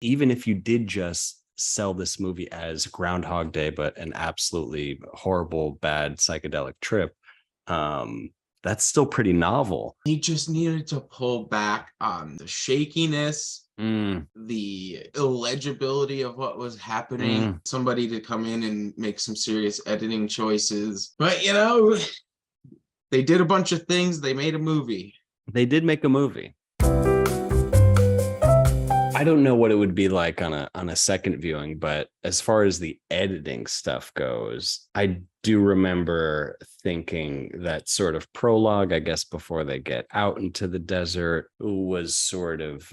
even if you did just sell this movie as Groundhog Day, but an absolutely horrible, bad psychedelic trip, that's still pretty novel. He just needed to pull back on the shakiness, the illegibility of what was happening. Somebody to come in and make some serious editing choices. But, you know, they did a bunch of things. They made a movie. They did make a movie. I don't know what it would be like on a second viewing, but as far as the editing stuff goes, I do remember thinking that sort of prologue, I guess, before they get out into the desert, was sort of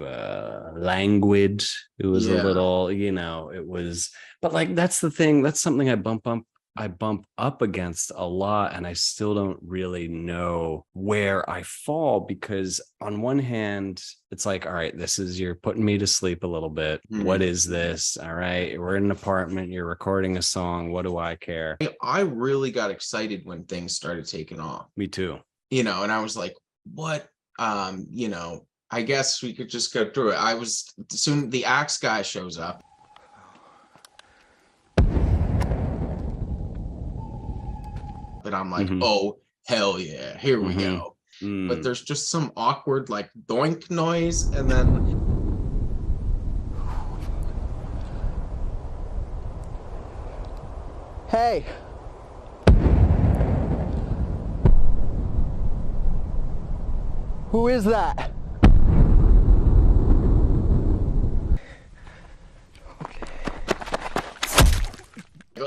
languid. It was a little, it was, but like that's the thing. That's something I bump up against a lot, and I still don't really know where I fall, because on one hand, it's like, all right, you're putting me to sleep a little bit. What is this? All right, we're in an apartment, you're recording a song. What do I care? I really got excited when things started taking off. Me too. And I was like, what? I guess we could just go through it. Soon the axe guy shows up. But I'm like, oh, hell yeah, here we go. But there's just some awkward, like, doink noise, and then... Hey! Who is that?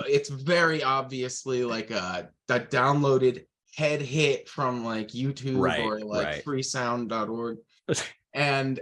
It's very obviously like a downloaded head hit from like YouTube or like freesound.org. And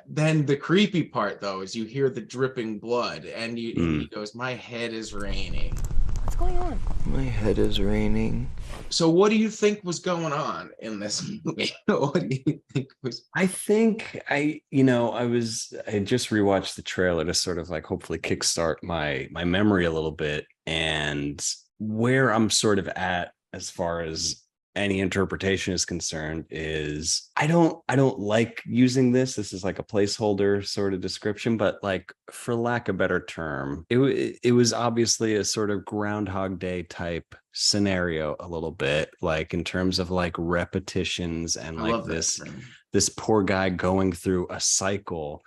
then the creepy part though is you hear the dripping blood, and he goes, "My head is raining." What's going on? My head is raining. So what do you think was going on in this movie? What do you think was... I think I just rewatched the trailer to sort of like hopefully kickstart my memory a little bit, and where I'm sort of at as far as any interpretation is concerned is I don't like using this. This is like a placeholder sort of description, but like, for lack of a better term, it was obviously a sort of Groundhog Day type scenario a little bit, like in terms of like repetitions and like this poor guy going through a cycle.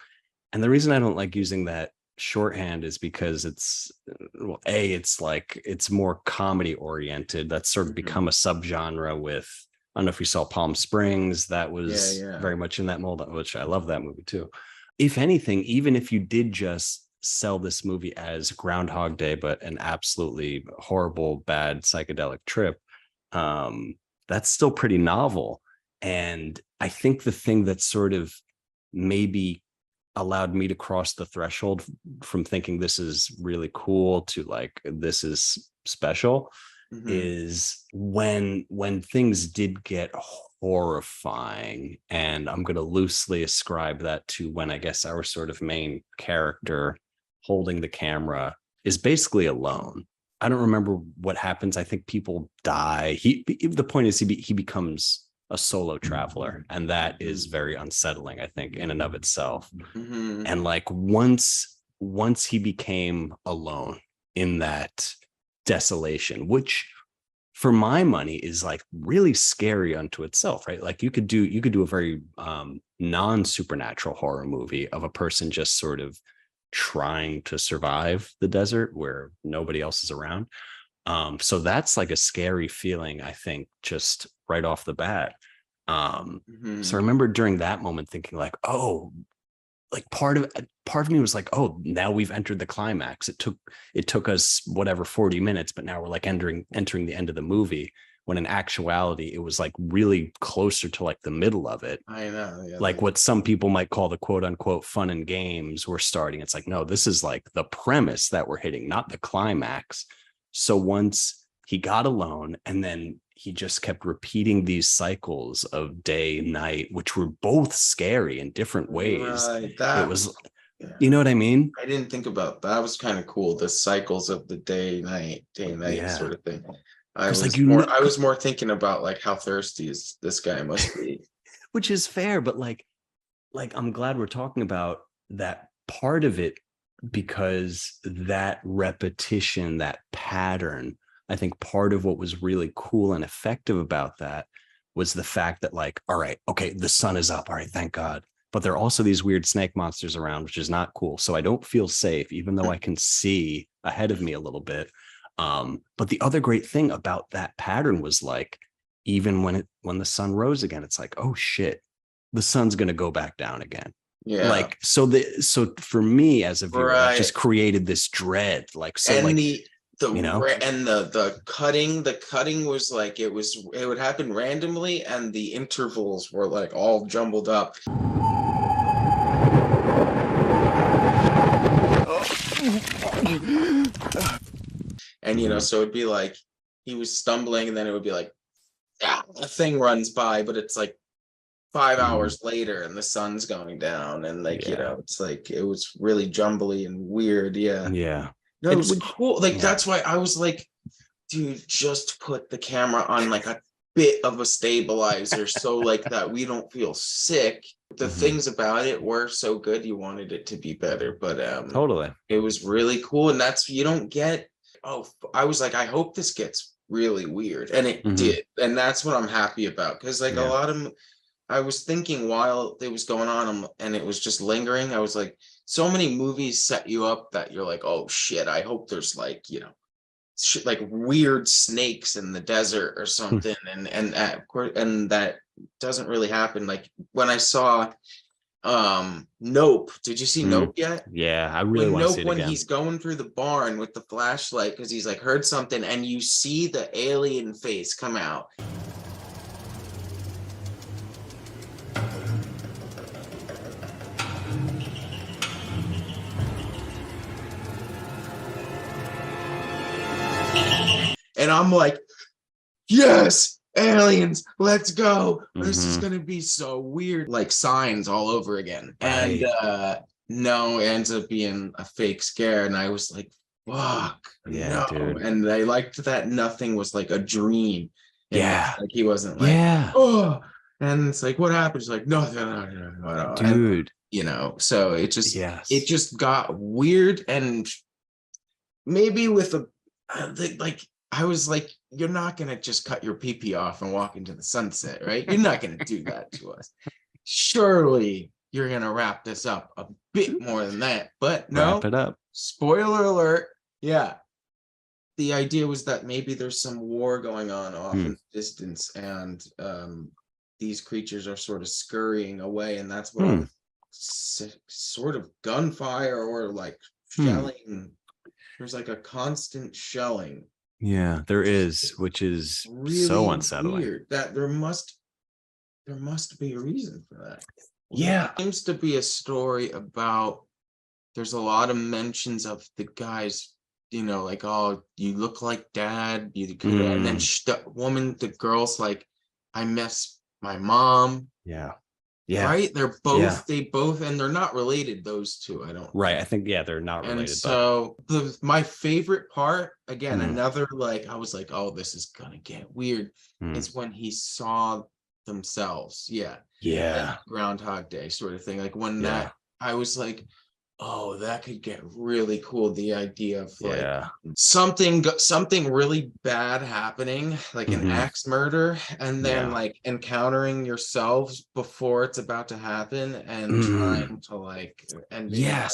And the reason I don't like using that shorthand is because it's more comedy oriented. That's sort of become a subgenre with, I don't know if you saw Palm Springs, that was very much in that mold, which I love that movie too. If anything, even if you did just sell this movie as Groundhog Day, but an absolutely horrible, bad psychedelic trip, that's still pretty novel. And I think the thing that sort of maybe allowed me to cross the threshold from thinking this is really cool to like, this is special, is when things did get horrifying. And I'm going to loosely ascribe that to when I guess our sort of main character holding the camera is basically alone. I don't remember what happens. I think people die. The point is he becomes a solo traveler, and that is very unsettling, I think, in and of itself. And like once he became alone in that desolation, which for my money is like really scary unto itself, right? Like you could do a very non-supernatural horror movie of a person just sort of trying to survive the desert where nobody else is around. So that's like a scary feeling, I think, just right off the bat. So I remember during that moment thinking like, oh, like part of me was like, oh, now we've entered the climax. It took us whatever 40 minutes, but now we're like entering the end of the movie, when in actuality it was like really closer to like the middle of it. I know. Yeah, like what some people might call the quote unquote fun and games were starting. It's like, no, this is like the premise that we're hitting, not the climax. So once he got alone, and then he just kept repeating these cycles of day, night, which were both scary in different ways. Right, it was, you know what I mean? I didn't think about that. That was kind of cool. The cycles of the day, night sort of thing. I was more thinking about like how thirsty is this guy must be. Which is fair, but like I'm glad we're talking about that part of it, because that repetition, that pattern, I think part of what was really cool and effective about that was the fact that like, all right, okay, the sun is up. All right, thank God. But there are also these weird snake monsters around, which is not cool. So I don't feel safe, even though I can see ahead of me a little bit. But the other great thing about that pattern was like, even when the sun rose again, it's like, oh shit, the sun's going to go back down again. Yeah. Like, so for me as a viewer, Right. it just created this dread. Like, so and like, the cutting was like, it would happen randomly, and the intervals were like all jumbled up. And so it'd be like he was stumbling, and then it would be like a thing runs by, but it's like 5 hours later and the sun's going down, and like it's like it was really jumbly and weird. No, it was cool. Like that's why I was like, dude, just put the camera on like a bit of a stabilizer so like that we don't feel sick. The things about it were so good, you wanted it to be better, but totally, it was really cool. And that's, you don't get, I was like, I hope this gets really weird, and it did, and that's what I'm happy about, because like a lot of, I was thinking while it was going on and it was just lingering, I was like, so many movies set you up that you're like, oh shit, I hope there's like, shit, like weird snakes in the desert or something. and that doesn't really happen. Like when I saw Nope. Did you see Nope yet? Yeah, I really want to see it when again. He's going through the barn with the flashlight because he's like heard something, and you see the alien face come out. And I'm like, yes, aliens, let's go. This is gonna be so weird. Like Signs all over again. Right. And no, it ends up being a fake scare. And I was like, fuck, no. Dude. And I liked that nothing was like a dream. Yeah. Like he wasn't like, oh, and it's like, what happened? It's like, no, dude. And, so it just got weird. And maybe with like, I was like, you're not going to just cut your pee off and walk into the sunset, right? You're not going to do that to us. Surely you're going to wrap this up a bit more than that. But no, wrap it up. Spoiler alert. Yeah. The idea was that maybe there's some war going on off in the distance, and these creatures are sort of scurrying away. And that's what sort of gunfire or like shelling. There's like a constant shelling. Yeah, there is, which is really so unsettling. Weird. That there must be a reason for that. Yeah. It seems to be a story about, there's a lot of mentions of the guys, like, oh, you look like dad, you could, and then the girl's like, I miss my mom. Yeah. Right? They're both, they both, and they're not related, those two, I don't. Right. I think, they're not related. And so my favorite part, again, another, like, I was like, oh, this is gonna get weird, is when he saw themselves. Yeah. Like Groundhog Day sort of thing. Like when that, I was like, oh, that could get really cool. The idea of like something really bad happening, like an axe murder, and then like encountering yourselves before it's about to happen, and trying to like, and like,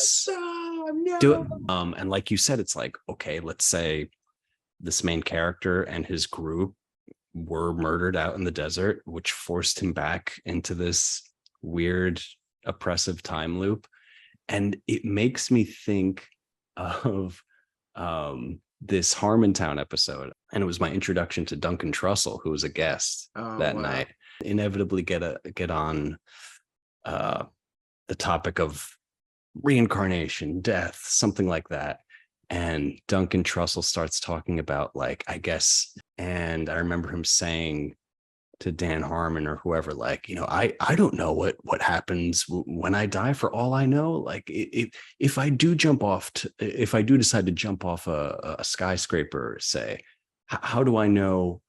no. Do it. And like you said, it's like, okay, let's say this main character and his group were murdered out in the desert, which forced him back into this weird, oppressive time loop. And it makes me think of this Harmontown episode. And it was my introduction to Duncan Trussell, who was a guest that night. Inevitably get on the topic of reincarnation, death, something like that. And Duncan Trussell starts talking about, like, I guess, and I remember him saying to Dan Harmon or whoever, like, I don't know what happens when I die. For all I know, like, if I do decide to jump off a skyscraper, say, how do I know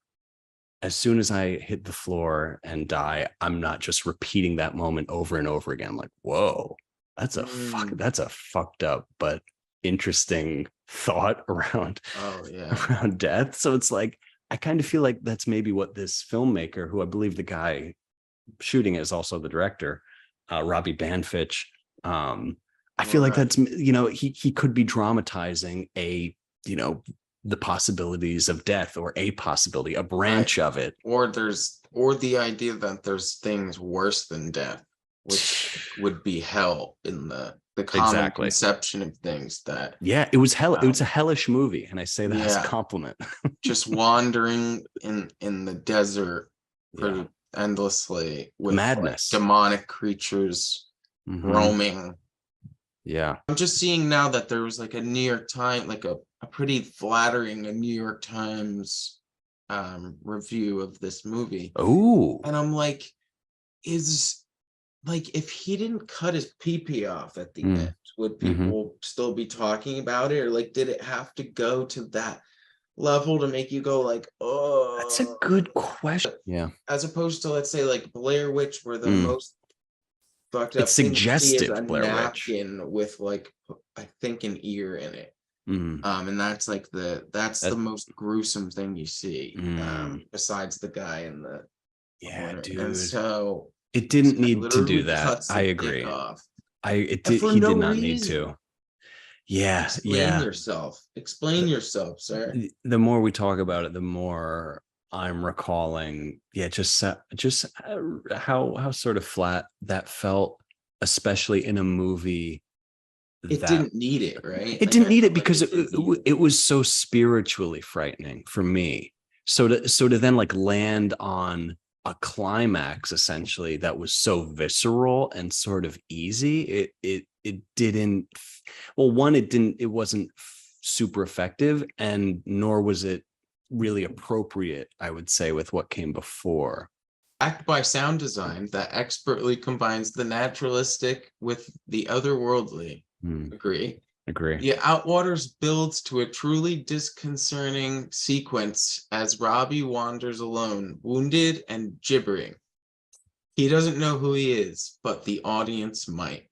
as soon as I hit the floor and die, I'm not just repeating that moment over and over again? I'm like, whoa, That's a fucked up but interesting thought around around death. So it's like, I kind of feel like that's maybe what this filmmaker, who I believe the guy shooting it is also the director, Robbie Banfitch. I feel like that's, he could be dramatizing the possibilities of death, or a possibility, a branch of it. Or the idea that there's things worse than death, which would be hell in the common conception of things. That it was hell. It was a hellish movie, and I say that as a compliment. Just wandering in the desert for endlessly with madness, demonic creatures roaming. I'm just seeing now that there was like a New York Times, like a pretty flattering New York Times review of this movie. And I'm like, if he didn't cut his pee-pee off at the end, would people still be talking about it? Or like, did it have to go to that level to make you go like, oh? That's a good question. As opposed to, let's say, like Blair Witch, where the most fucked up it's suggestive, a napkin with like, I think, an ear in it. And that's like that's the most gruesome thing you see, besides the guy in the corner. Dude. And so it didn't need to do that. I agree. He did not need to. Explain yourself, sir. The more we talk about it, the more I'm recalling, just how sort of flat that felt, especially in a movie. It didn't need it, right? It didn't need it because it was so spiritually frightening for me. So to then like land on a climax essentially that was so visceral and sort of easy, it didn't. Well, one, it wasn't super effective, and nor was it really appropriate, I would say, with what came before. Backed by sound design that expertly combines the naturalistic with the otherworldly. Agree. Outwaters builds to a truly disconcerting sequence as Robbie wanders alone, wounded and gibbering. He doesn't know who he is, but the audience might.